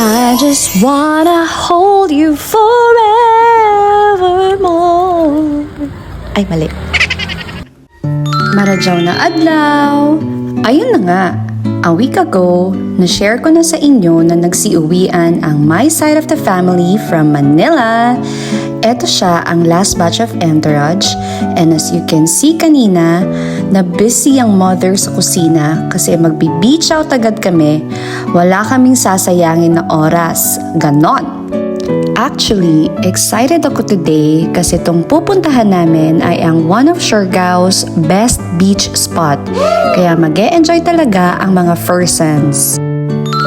I just wanna hold you forevermore. Ay, mali. Maradyaw na adlaw. Ayun na nga. A week ago, na-share ko na sa inyo na nagsiuwian ang my side of the family from Manila. Ito siya ang last batch of entourage, and as you can see kanina, na busy ang mother sa kusina kasi magbi-beach out agad kami. Wala kaming sasayangin na oras. Ganon! Actually, excited ako today kasi itong pupuntahan namin ay ang one of Siargao's best beach spot. Kaya mag-e-enjoy talaga ang mga fursons.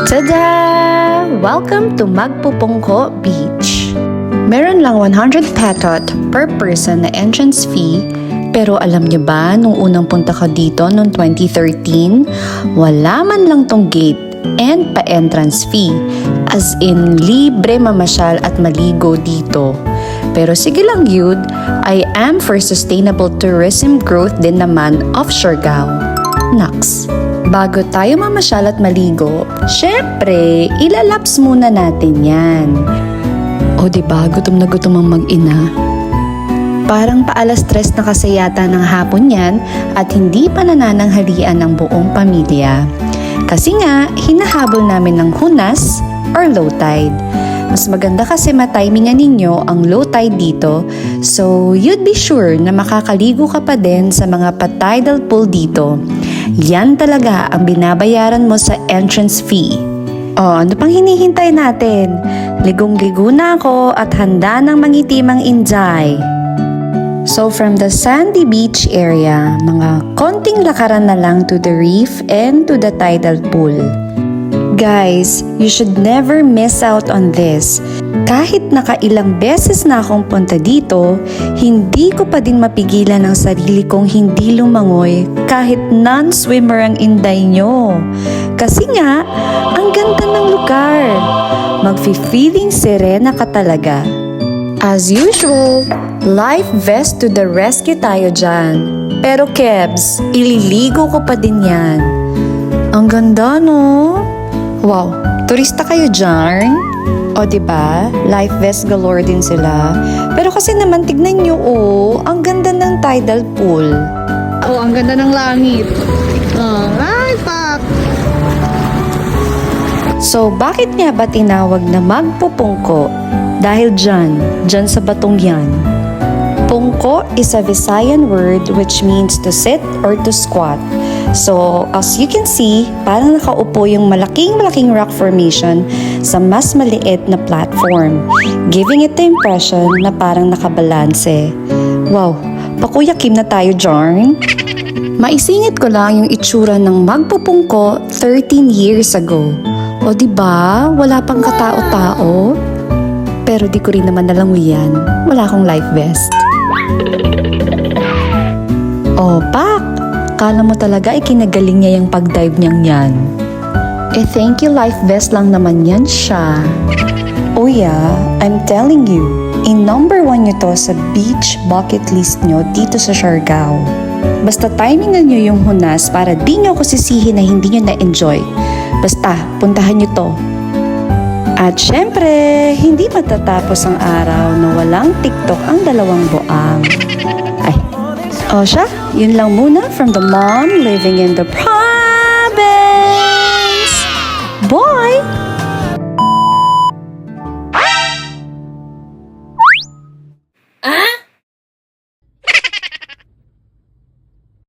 Tada! Welcome to Magpupungko Beach. Meron lang 100 petot per person na entrance fee. Pero alam niyo ba, nung unang punta ko dito noong 2013, wala man lang tong gate and pa-entrance fee. As in, libre mamasyal at maligo dito. Pero sige lang yun, I am for sustainable tourism growth din naman of Siargao. Naks, bago tayo mamasyal at maligo, syempre, ilalaps muna natin yan. O diba, gutom na gutom ang mag-ina. Parang paalas 3 na kasi yata ng hapon yan at hindi pa nanananghalian ang buong pamilya. Kasi nga, hinahabol namin ng hunas or low tide. Mas maganda kasi matimingan ninyo ang low tide dito, so you'd be sure na makakaligo ka pa din sa mga pa-tidal pool dito. Yan talaga ang binabayaran mo sa entrance fee. O, ano pang hinihintay natin? Ligong-ligo na ako at handa ng mangitimang Inday. So from the sandy beach area, mga konting lakaran na lang to the reef and to the tidal pool. Guys, you should never miss out on this. Kahit nakailang beses na akong punta dito, hindi ko pa din mapigilan ang sarili kong hindi lumangoy kahit non-swimmer ang inday nyo. Kasi nga, ang ganda ng lugar. Magfi-feeling serena ka talaga. As usual, life vest to the rescue tayo dyan. Pero Kebs, ililigo ko pa din yan. Ang ganda, no? Wow, turista kayo dyan? O diba, life vest galore din sila. Pero kasi naman tignan nyo, ang ganda ng tidal pool. Oh, ang ganda ng langit. Ay, pak! So, bakit nga ba tinawag na magpupungko? Dahil dyan sa batong yan. Pungko is a Visayan word which means to sit or to squat. So, as you can see, parang nakaupo yung malaking rock formation sa mas maliit na platform, giving it the impression na parang nakabalanse. Wow, pakuyakim na tayo, Jarn. Maisingit ko lang yung itsura ng magpupungko 13 years ago. O diba, wala pang katao-tao? Pero di ko rin naman nalanguyan. Wala akong life vest. Oh, Pak! Kala mo talaga ikinagaling niya yung pag-dive niyang yan. Thank you life vest lang naman yan siya. Oh yeah, I'm telling you, number 1 nyo to sa beach bucket list nyo dito sa Siargao. Basta timingan nyo yung hunas para di nyo ako sisihin na hindi nyo na-enjoy. Basta, puntahan nyo to. At syempre, hindi matatapos ang araw na walang TikTok ang dalawang buang. Ay, o siya, yun lang muna from the mom living in the province. Bye!